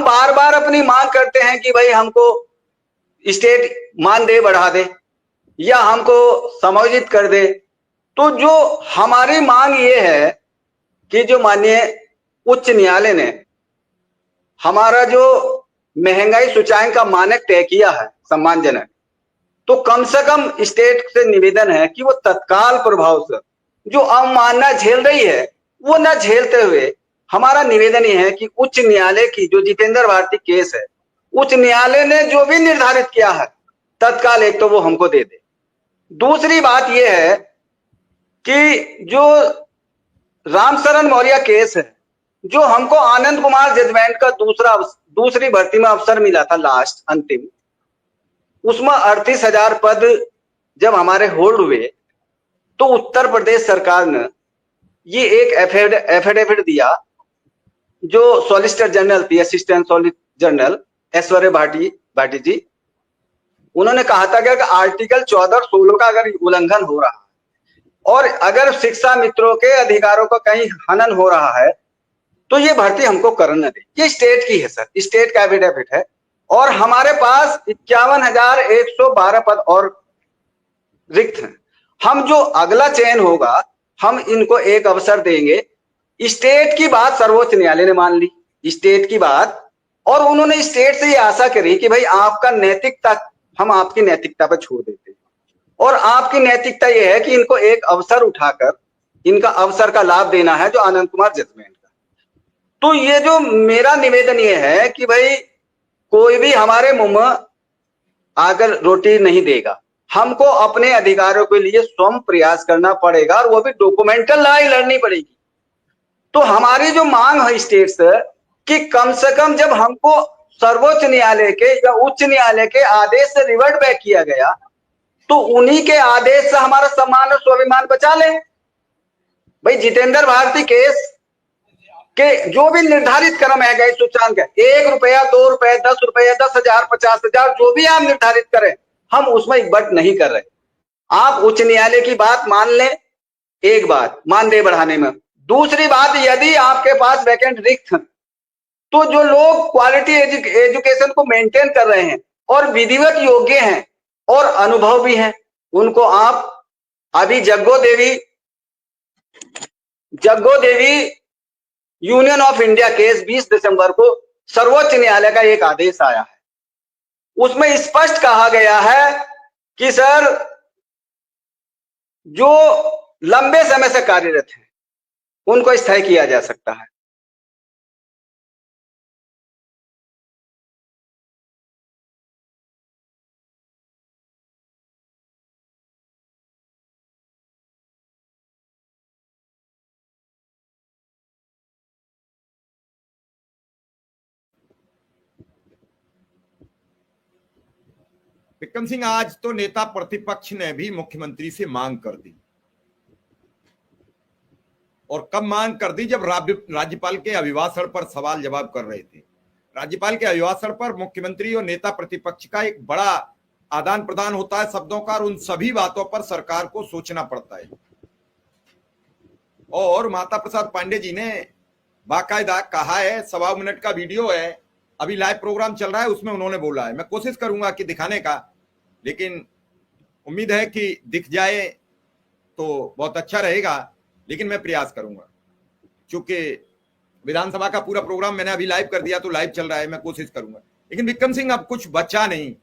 बार बार अपनी मांग करते हैं कि भाई हमको स्टेट मानदेय बढ़ा दे या हमको समायोजित कर दे। तो जो हमारी मांग ये है कि जो माननीय उच्च न्यायालय ने हमारा जो महंगाई सूचांक का मानक तय किया है सम्मानजनक, तो कम से कम स्टेट से निवेदन है कि वो तत्काल प्रभाव से जो अवमानना झेल रही है वो न झेलते हुए, हमारा निवेदन ये है कि उच्च न्यायालय की जो जितेंद्र भारती केस है, उच्च न्यायालय ने जो भी निर्धारित किया है तत्काल एक तो वो हमको दे दे। दूसरी बात यह है कि जो रामशरण मौर्य केस है, जो हमको आनंद कुमार जजमेंट का दूसरी भर्ती में अवसर मिला था लास्ट अंतिम, उसमें 38,000 पद जब हमारे होल्ड हुए तो उत्तर प्रदेश सरकार ने ये एक एफिडेविट दिया, जो सॉलिसिटर जनरल थी, असिस्टेंट सॉलिसिटर जनरल ऐश्वर्य भाटी जी, उन्होंने कहा था कि आर्टिकल 14 और 16 का अगर उल्लंघन हो रहा है और अगर शिक्षा मित्रों के अधिकारों का कहीं हनन हो रहा है तो ये भर्ती हमको करने दे। ये स्टेट की है सर, स्टेट का एफिडेविट है और हमारे पास 51,112 पद और रिक्त हैं। हम जो अगला चयन होगा हम इनको एक अवसर देंगे। स्टेट की बात सर्वोच्च न्यायालय ने मान ली, स्टेट की बात, और उन्होंने स्टेट से ये आशा करी कि भाई आपका नैतिकता, हम आपकी नैतिकता पर छोड़ देते हैं और आपकी नैतिकता ये है कि इनको एक अवसर उठाकर इनका अवसर का लाभ देना है, जो आनंद कुमार जजमेंट का। तो ये जो मेरा निवेदन ये है कि भाई कोई भी हमारे मुंह में आकर रोटी नहीं देगा, हमको अपने अधिकारों के लिए स्वयं प्रयास करना पड़ेगा और वो भी डॉक्यूमेंटल लड़ाई लड़नी पड़ेगी। तो हमारी जो मांग है स्टेट से कि कम से कम जब हमको सर्वोच्च न्यायालय के या उच्च न्यायालय के आदेश से रिवर्ट बैक किया गया तो उन्हीं के आदेश से हमारा सम्मान और स्वाभिमान बचा ले। भाई जितेंद्र भारती केस के जो भी निर्धारित क्रम है गए सूचांक है, 1 रुपया, 2 रुपए, 10 रुपया, 10,000, 50,000, जो भी आप निर्धारित करें, हम उसमें इकबट नहीं कर रहे। आप उच्च न्यायालय की बात मान लें, एक बात मानदेय बढ़ाने में। दूसरी बात, यदि आपके पास वैकेंट रिक्त है तो जो लोग क्वालिटी एजुकेशन को मेंटेन कर रहे हैं और विधिवत योग्य हैं और अनुभव भी हैं, उनको आप अभी जग्गो देवी यूनियन ऑफ इंडिया केस 20 दिसंबर को सर्वोच्च न्यायालय का एक आदेश आया है, उसमें स्पष्ट कहा गया है कि सर जो लंबे समय से कार्यरत हैं उनको स्थायी किया जा सकता है। विक्रम सिंह, आज तो नेता प्रतिपक्ष ने भी मुख्यमंत्री से मांग कर दी, और कब मांग कर दी? जब राज्यपाल के अभिभाषण पर सवाल जवाब कर रहे थे। राज्यपाल के अभिभाषण पर मुख्यमंत्री और नेता प्रतिपक्ष का एक बड़ा आदान प्रदान होता है शब्दों का, और उन सभी बातों पर सरकार को सोचना पड़ता है। और माता प्रसाद पांडे जी ने बाकायदा कहा है, 1.25 मिनट का वीडियो है, अभी लाइव प्रोग्राम चल रहा है, उसमें उन्होंने बोला है। मैं कोशिश करूंगा कि दिखाने का, लेकिन उम्मीद है कि दिख जाए तो बहुत अच्छा रहेगा, लेकिन मैं प्रयास करूंगा। क्योंकि विधानसभा का पूरा प्रोग्राम मैंने अभी लाइव कर दिया, तो लाइव चल रहा है, मैं कोशिश करूंगा। लेकिन विक्रम सिंह, अब कुछ बचा नहीं।